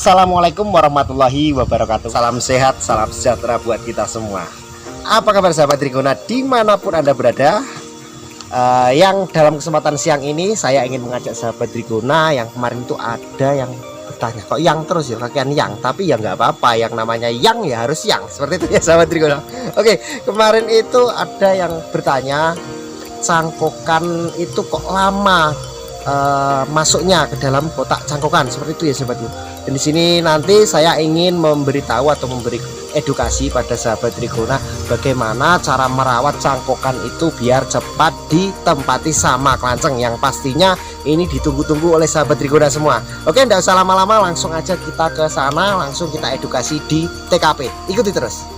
Assalamualaikum warahmatullahi wabarakatuh. Salam sehat, salam sejahtera buat kita semua. Apa kabar sahabat Trigona dimanapun Anda berada? Yang dalam kesempatan siang ini saya ingin mengajak sahabat Trigona yang kemarin itu ada yang bertanya, kok yang terus ya kakian yang, tapi ya nggak apa-apa, yang namanya yang ya harus yang, seperti itu ya sahabat Trigona. Oke, kemarin itu ada yang bertanya, cangkokan itu kok lama masuknya ke dalam kotak cangkokan, seperti itu ya sahabatku. Dan di sini nanti saya ingin memberitahu atau memberi edukasi pada sahabat Trigona bagaimana cara merawat cangkokan itu biar cepat ditempati sama kelanceng, yang pastinya ini ditunggu-tunggu oleh sahabat Trigona semua. Oke, tidak usah lama-lama, langsung aja kita ke sana, langsung kita edukasi di TKP. Ikuti terus.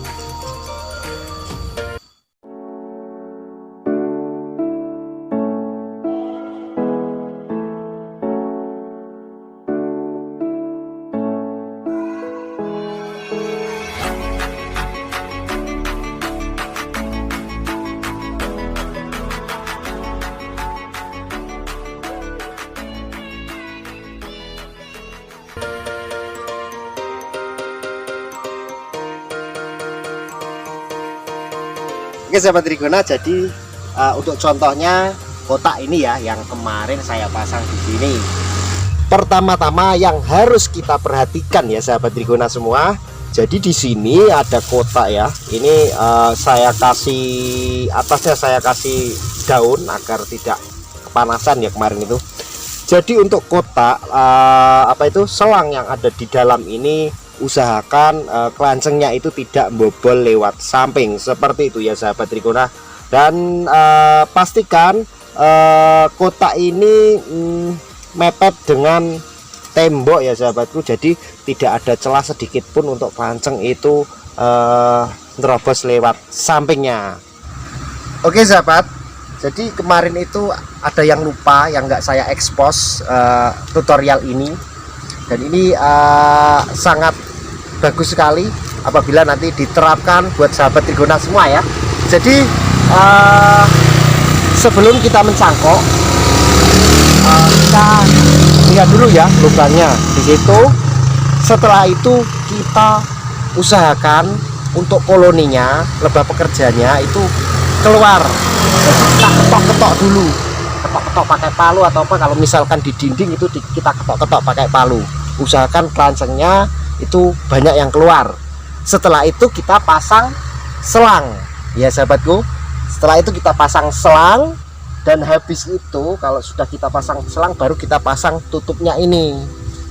Oke sahabat Trigona, jadi untuk contohnya kotak ini ya yang kemarin saya pasang di sini. Pertama-tama yang harus kita perhatikan ya sahabat Trigona semua. Jadi di sini ada kotak ya. Ini saya kasih atasnya, saya kasih daun agar tidak kepanasan ya kemarin itu. Jadi untuk kotak selang yang ada di dalam ini, usahakan kelancengnya itu tidak bobol lewat samping, seperti itu ya sahabat Trigona. Dan pastikan kotak ini mepet dengan tembok ya sahabatku, jadi tidak ada celah sedikit pun untuk kelanceng itu nerobos lewat sampingnya. Oke sahabat, jadi kemarin itu ada yang lupa, yang nggak saya expose tutorial ini. Dan ini sangat bagus sekali apabila nanti diterapkan buat sahabat Trigona semua ya. Jadi sebelum kita mencangkok, kita lihat dulu ya lubangnya di situ. Setelah itu kita usahakan untuk koloninya, lebah pekerjanya itu keluar. Jadi kita ketok-ketok dulu, ketok-ketok pakai palu atau apa. Kalau misalkan di dinding itu kita ketok-ketok pakai palu. Usahakan kelancengnya itu banyak yang keluar. Setelah itu kita pasang selang ya sahabatku. Setelah itu kita pasang selang, dan habis itu kalau sudah kita pasang selang baru kita pasang tutupnya ini,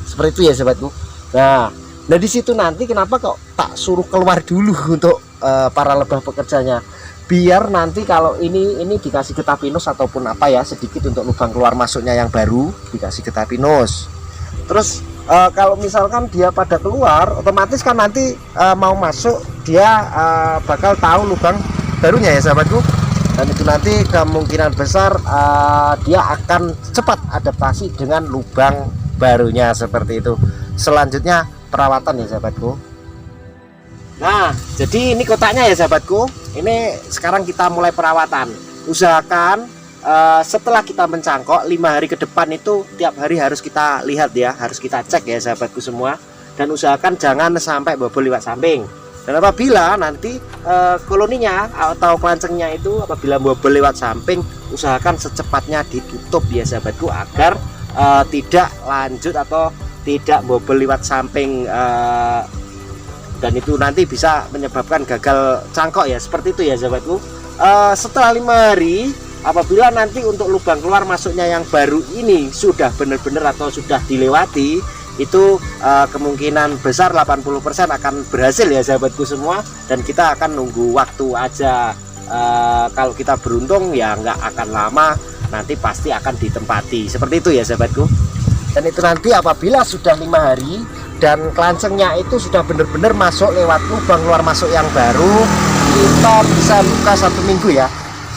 seperti itu ya sahabatku. Nah di situ nanti kenapa kok tak suruh keluar dulu untuk para lebah pekerjanya, biar nanti kalau ini dikasih getapinus ataupun apa ya, sedikit untuk lubang keluar masuknya yang baru dikasih getapinus. Terus kalau misalkan dia pada keluar, otomatis kan nanti mau masuk dia bakal tahu lubang barunya ya sahabatku. Dan itu nanti kemungkinan besar dia akan cepat adaptasi dengan lubang barunya, seperti itu. Selanjutnya perawatan ya sahabatku. Nah jadi ini kotaknya ya sahabatku. Ini sekarang kita mulai perawatan. Usahakan setelah kita mencangkok 5 hari ke depan itu tiap hari harus kita lihat ya, harus kita cek ya sahabatku semua. Dan usahakan jangan sampai bobol lewat samping. Dan apabila nanti koloninya atau kelancengnya itu apabila bobol lewat samping, usahakan secepatnya ditutup ya sahabatku, agar tidak lanjut atau tidak bobol lewat samping, dan itu nanti bisa menyebabkan gagal cangkok ya, seperti itu ya sahabatku. Setelah 5 hari, apabila nanti untuk lubang keluar masuknya yang baru ini sudah benar-benar atau sudah dilewati, itu kemungkinan besar 80% akan berhasil ya sahabatku semua. Dan kita akan nunggu waktu aja. Kalau kita beruntung ya nggak akan lama, nanti pasti akan ditempati, seperti itu ya sahabatku. Dan itu nanti apabila sudah 5 hari dan kelancengnya itu sudah benar-benar masuk lewat lubang keluar masuk yang baru, kita bisa buka 1 minggu ya.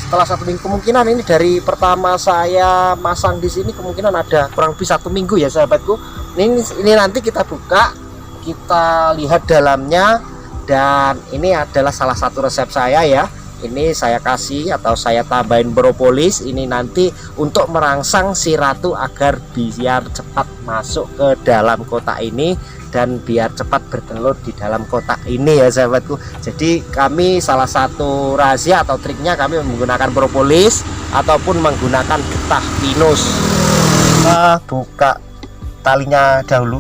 Setelah 1 minggu, kemungkinan ini dari pertama saya masang di sini kemungkinan ada kurang lebih 1 minggu ya sahabatku. Ini nanti kita buka, kita lihat dalamnya. Dan ini adalah salah satu resep saya ya. Ini saya kasih atau saya tambahin propolis ini nanti untuk merangsang si ratu agar biar cepat masuk ke dalam kotak ini dan biar cepat bertelur di dalam kotak ini ya sahabatku. Jadi kami salah satu rahasia atau triknya kami menggunakan propolis ataupun menggunakan getah pinus. Kita buka talinya dahulu,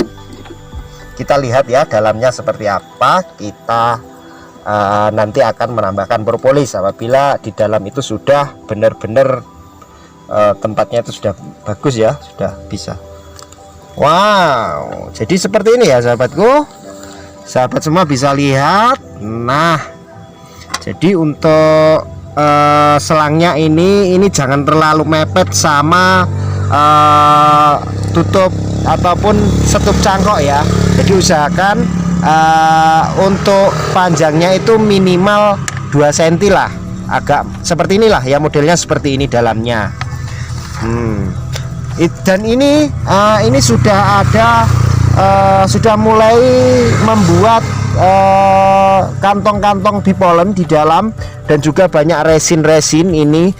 kita lihat ya dalamnya seperti apa. Kita nanti akan menambahkan propolis apabila di dalam itu sudah benar-benar tempatnya itu sudah bagus ya, sudah bisa. Wow, jadi seperti ini ya sahabatku. Sahabat semua bisa lihat. Nah, jadi untuk selangnya ini jangan terlalu mepet sama tutup ataupun setup cangkok ya. Jadi usahakan untuk panjangnya itu minimal 2 cm lah, agak seperti inilah ya, modelnya seperti ini dalamnya. Dan ini sudah ada sudah mulai membuat kantong-kantong bipolen di dalam dan juga banyak resin-resin ini.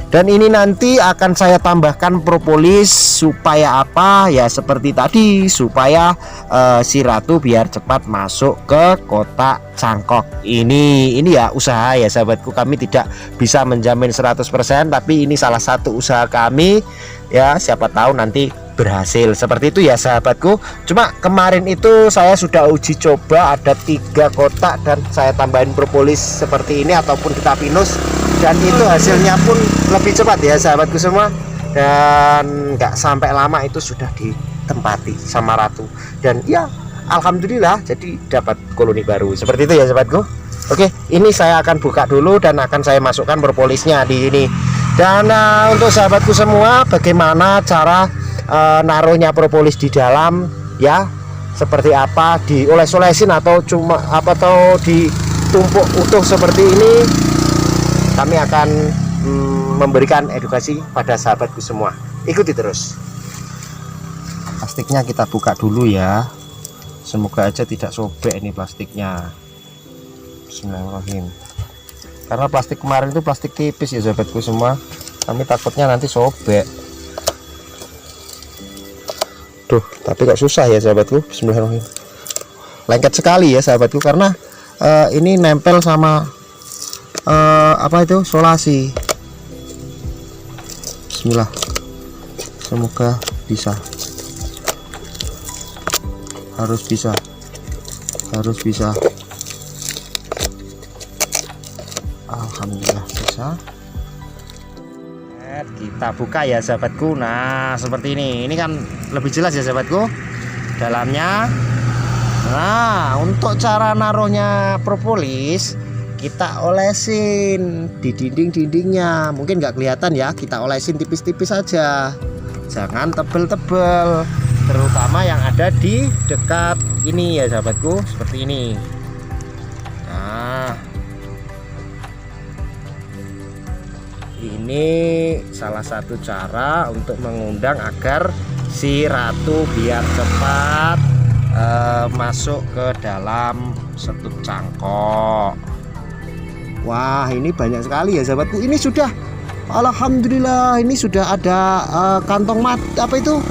Dan ini nanti akan saya tambahkan propolis supaya apa ya, seperti tadi, supaya si ratu biar cepat masuk ke kotak cangkok ini ya, usaha ya sahabatku. Kami tidak bisa menjamin 100%, tapi ini salah satu usaha kami ya, siapa tahu nanti berhasil seperti itu ya sahabatku. Cuma kemarin itu saya sudah uji coba ada 3 kotak dan saya tambahin propolis seperti ini ataupun getah pinus, dan itu hasilnya pun lebih cepat ya sahabatku semua, dan nggak sampai lama itu sudah ditempati sama ratu. Dan ya alhamdulillah jadi dapat koloni baru seperti itu ya sahabatku. Oke, ini saya akan buka dulu dan akan saya masukkan propolisnya di ini. Dan untuk sahabatku semua, bagaimana cara naruhnya propolis di dalam ya, seperti apa, dioles-olesin atau cuma apa, atau ditumpuk utuh seperti ini, kami akan memberikan edukasi pada sahabatku semua. Ikuti terus. Plastiknya kita buka dulu ya, semoga aja tidak sobek ini plastiknya. Bismillahirrahmanirrahim. Karena plastik kemarin itu plastik tipis ya sahabatku semua, kami takutnya nanti sobek. Duh, tapi kok susah ya sahabatku. Bismillahirrahmanirrahim. Lengket sekali ya sahabatku, karena ini nempel sama apa itu, solasi. Bismillah, semoga bisa. Harus bisa. Alhamdulillah bisa. Kita buka ya sahabatku. Nah seperti ini kan lebih jelas ya sahabatku dalamnya. Nah untuk cara naruhnya propolis, kita olesin di dinding-dindingnya. Mungkin nggak kelihatan ya, kita olesin tipis-tipis saja, jangan tebel-tebel, terutama yang ada di dekat ini ya sahabatku, seperti ini. Nah ini salah satu cara untuk mengundang agar si ratu biar cepat masuk ke dalam setup cangkok. Wah ini banyak sekali ya sahabatku. Ini sudah, alhamdulillah, ini sudah ada kantong apa itu,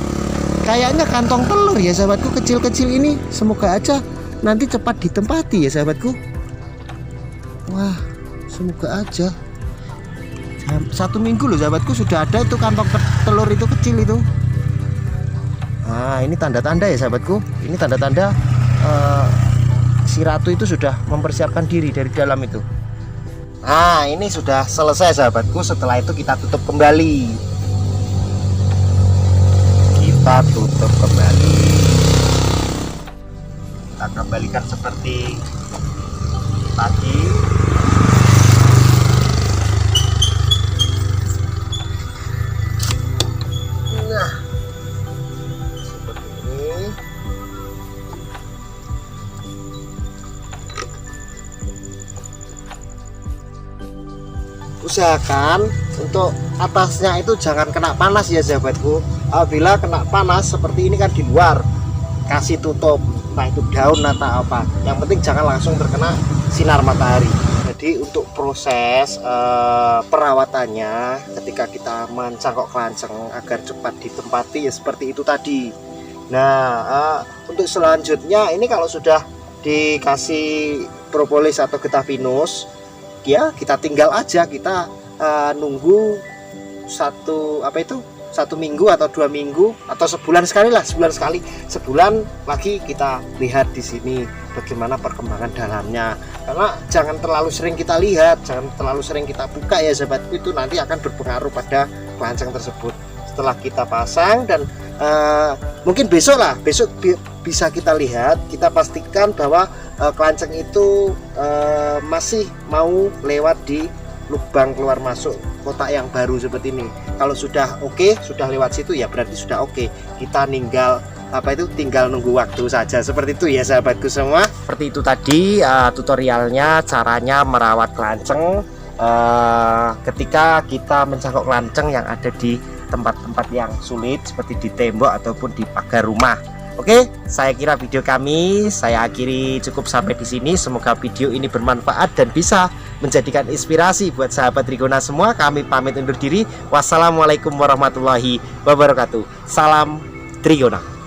kayaknya kantong telur ya sahabatku, kecil-kecil ini. Semoga aja nanti cepat ditempati ya sahabatku. Wah semoga aja. 1 minggu loh sahabatku sudah ada itu kantong telur itu kecil itu. Nah ini tanda-tanda ya sahabatku, ini tanda-tanda si ratu itu sudah mempersiapkan diri dari dalam itu. Nah ini sudah selesai sahabatku. Setelah itu kita tutup kembali, kita kembalikan seperti tadi. Nah seperti ini. Usahakan untuk atasnya itu jangan kena panas ya sahabatku. Apabila kena panas seperti ini kan di luar, kasih tutup, entah itu daun atau apa, yang penting jangan langsung terkena sinar matahari. Jadi untuk proses perawatannya ketika kita mencangkok kelanceng agar cepat ditempati ya seperti itu tadi. Nah, untuk selanjutnya ini kalau sudah dikasih propolis atau getah pinus, ya kita tinggal aja kita nunggu satu minggu atau 2 minggu atau sebulan sekali lah, sebulan lagi kita lihat di sini bagaimana perkembangan dalamnya. Karena jangan terlalu sering kita lihat, jangan terlalu sering kita buka ya sahabatku, itu nanti akan berpengaruh pada kelanceng tersebut. Setelah kita pasang dan mungkin besok bisa kita lihat, kita pastikan bahwa kelanceng itu masih mau lewat di lubang keluar masuk kotak yang baru seperti ini. Kalau sudah oke, sudah lewat situ ya berarti sudah oke. Kita tinggal nunggu waktu saja. Seperti itu ya sahabatku semua. Seperti itu tadi tutorialnya caranya merawat kelanceng ketika kita mencangkok kelanceng yang ada di tempat-tempat yang sulit seperti di tembok ataupun di pagar rumah. Oke, saya kira video kami saya akhiri cukup sampai di sini. Semoga video ini bermanfaat dan bisa menjadikan inspirasi buat sahabat Trigona semua. Kami pamit undur diri. Wassalamualaikum warahmatullahi wabarakatuh. Salam Trigona.